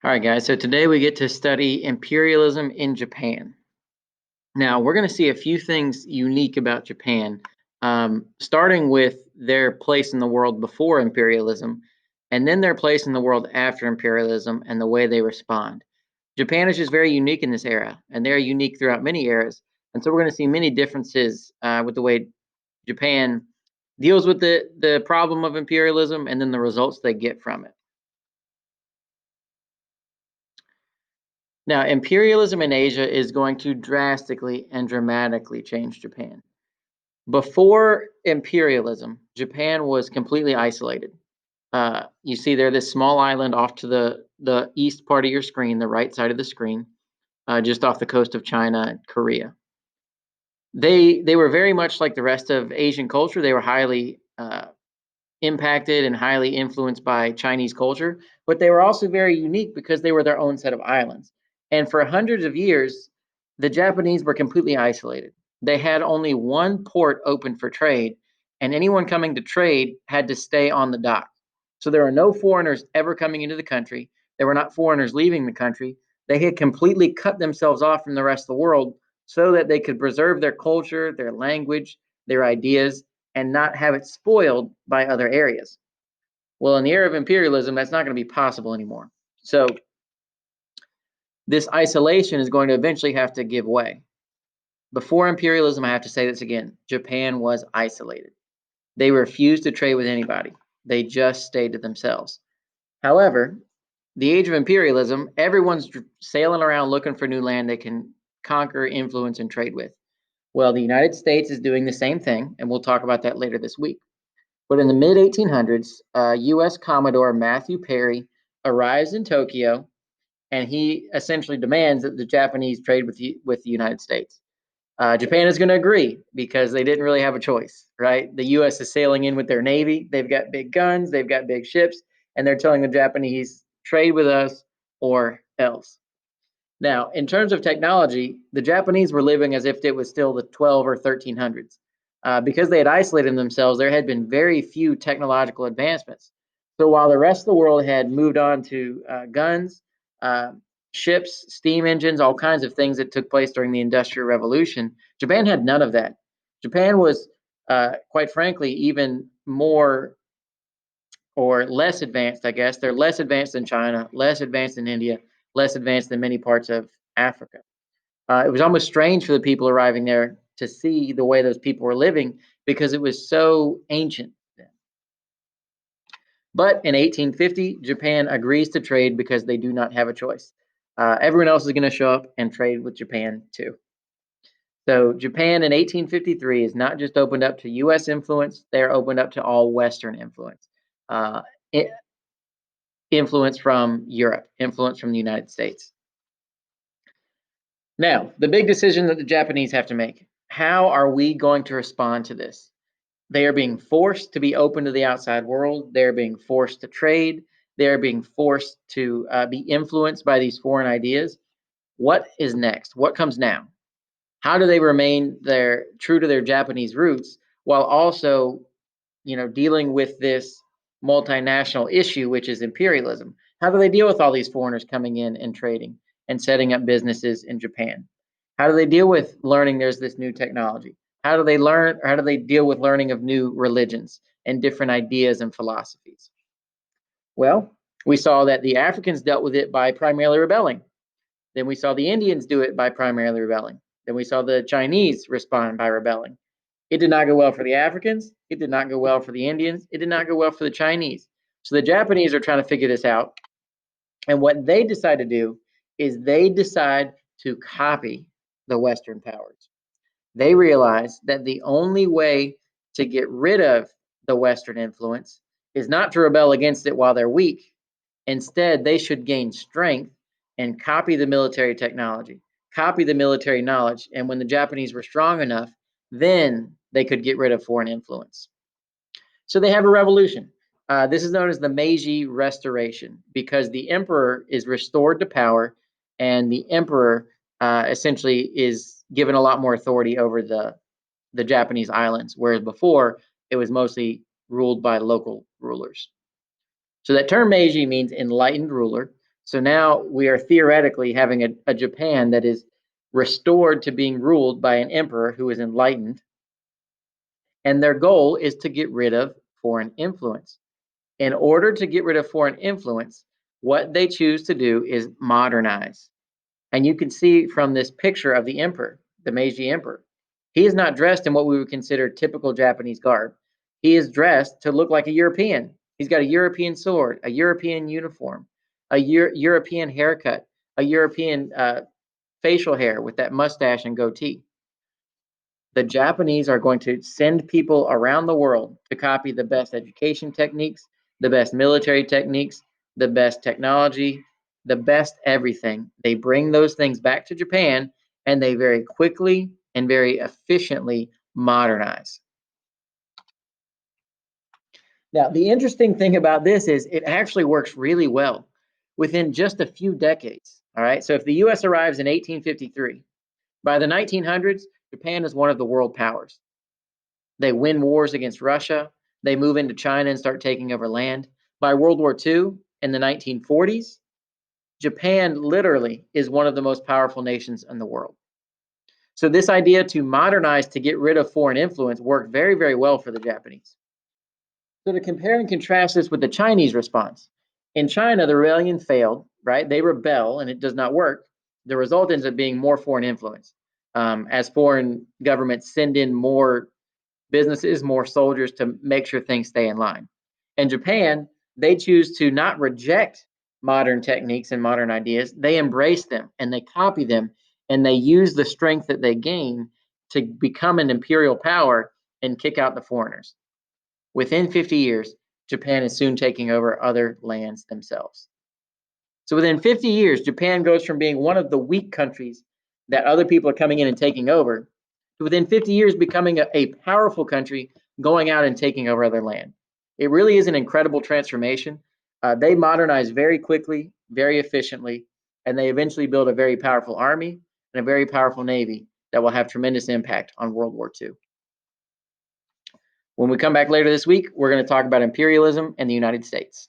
All right, guys. So today we get to study imperialism in Japan. Now, we're going to see a few things unique about Japan, starting with their place in the world before imperialism, and then their place in the world after imperialism and the way they respond. Japan is just very unique in this era, and they're unique throughout many eras. And so we're going to see many differences with the way Japan deals with the problem of imperialism and then the results they get from it. Now, imperialism in Asia is going to drastically and dramatically change Japan. Before imperialism, Japan was completely isolated. You see there this small island off to the east part of your screen, the right side of the screen, just off the coast of China and Korea. They were very much like the rest of Asian culture. They were highly impacted and highly influenced by Chinese culture, but they were also very unique because they were their own set of islands. And for hundreds of years, the Japanese were completely isolated. They had only one port open for trade, and anyone coming to trade had to stay on the dock. So there were no foreigners ever coming into the country. There were not foreigners leaving the country. They had completely cut themselves off from the rest of the world so that they could preserve their culture, their language, their ideas, and not have it spoiled by other areas. Well, in the era of imperialism, that's not going to be possible anymore. So this isolation is going to eventually have to give way. Before imperialism, I have to say this again, Japan was isolated. They refused to trade with anybody. They just stayed to themselves. However, the age of imperialism, everyone's sailing around looking for new land they can conquer, influence, and trade with. Well, the United States is doing the same thing, and we'll talk about that later this week. But in the mid 1800s, U.S. Commodore Matthew Perry arrives in Tokyo, and he essentially demands that the Japanese trade with the United States. Japan is going to agree because they didn't really have a choice, right? The U.S. is sailing in with their navy. They've got big guns, they've got big ships, and they're telling the Japanese, trade with us or else. Now, in terms of technology, the Japanese were living as if it was still the 12 or 1300s. Because they had isolated themselves, there had been very few technological advancements. So while the rest of the world had moved on to guns, uh, ships, steam engines, all kinds of things that took place during the Industrial Revolution, Japan had none of that. Japan was, quite frankly, even more or less advanced, I guess. They're less advanced than China, less advanced than India, less advanced than many parts of Africa. It was almost strange for the people arriving there to see the way those people were living because it was so ancient. But in 1850, Japan agrees to trade because they do not have a choice. Everyone else is going to show up and trade with Japan too. So Japan in 1853 is not just opened up to U.S. influence; they're opened up to all Western influence. Uh, Influence from Europe, influence from the United States. Now, the big decision that the Japanese have to make, how are we going to respond to this? They are being forced to be open to the outside world. They're being forced to trade. They're being forced to be influenced by these foreign ideas. What is next? What comes now? How do they remain true to their Japanese roots while also, dealing with this multinational issue, which is imperialism? How do they deal with all these foreigners coming in and trading and setting up businesses in Japan? How do they deal with learning there's this new technology? How do they learn, or how do they deal with learning of new religions and different ideas and philosophies? Well, we saw that the Africans dealt with it by primarily rebelling. Then we saw the Indians do it by primarily rebelling. Then we saw the Chinese respond by rebelling. It did not go well for the Africans. It did not go well for the Indians. It did not go well for the Chinese. So the Japanese are trying to figure this out. And what they decide to do is they decide to copy the Western powers. They realize that the only way to get rid of the Western influence is not to rebel against it while they're weak. Instead, they should gain strength and copy the military technology, copy the military knowledge. And when the Japanese were strong enough, then they could get rid of foreign influence. So they have a revolution. This is known as the Meiji Restoration because the emperor is restored to power, and the emperor essentially is given a lot more authority over the Japanese islands, whereas before it was mostly ruled by local rulers. So that term Meiji means enlightened ruler. So now we are theoretically having a Japan that is restored to being ruled by an emperor who is enlightened, and their goal is to get rid of foreign influence. In order to get rid of foreign influence, what they choose to do is modernize. And you can see from this picture of the emperor, the Meiji emperor, he is not dressed in what we would consider typical Japanese garb. He is dressed to look like a European. He's got a European sword, a European uniform, a European haircut, a European facial hair with that mustache and goatee. The Japanese are going to send people around the world to copy the best education techniques, the best military techniques, the best technology, the best everything. They bring those things back to Japan and they very quickly and very efficiently modernize. Now, the interesting thing about this is it actually works really well within just a few decades. All right. So if the US arrives in 1853, by the 1900s, Japan is one of the world powers. They win wars against Russia. They move into China and start taking over land. By World War II in the 1940s, Japan literally is one of the most powerful nations in the world. So, this idea to modernize to get rid of foreign influence worked very, very well for the Japanese. So, to compare and contrast this with the Chinese response, in China, the rebellion failed, right? They rebel and it does not work. The result ends up being more foreign influence as foreign governments send in more businesses, more soldiers to make sure things stay in line. In Japan, they choose to not reject modern techniques and modern ideas, they embrace them and they copy them and they use the strength that they gain to become an imperial power and kick out the foreigners. Within 50 years, Japan is soon taking over other lands themselves. So within 50 years, Japan goes from being one of the weak countries that other people are coming in and taking over to within 50 years becoming a powerful country going out and taking over other land. It really is an incredible transformation. They modernize very quickly, very efficiently, and they eventually build a very powerful army and a very powerful navy that will have tremendous impact on World War II. When we come back later this week, we're going to talk about imperialism and the United States.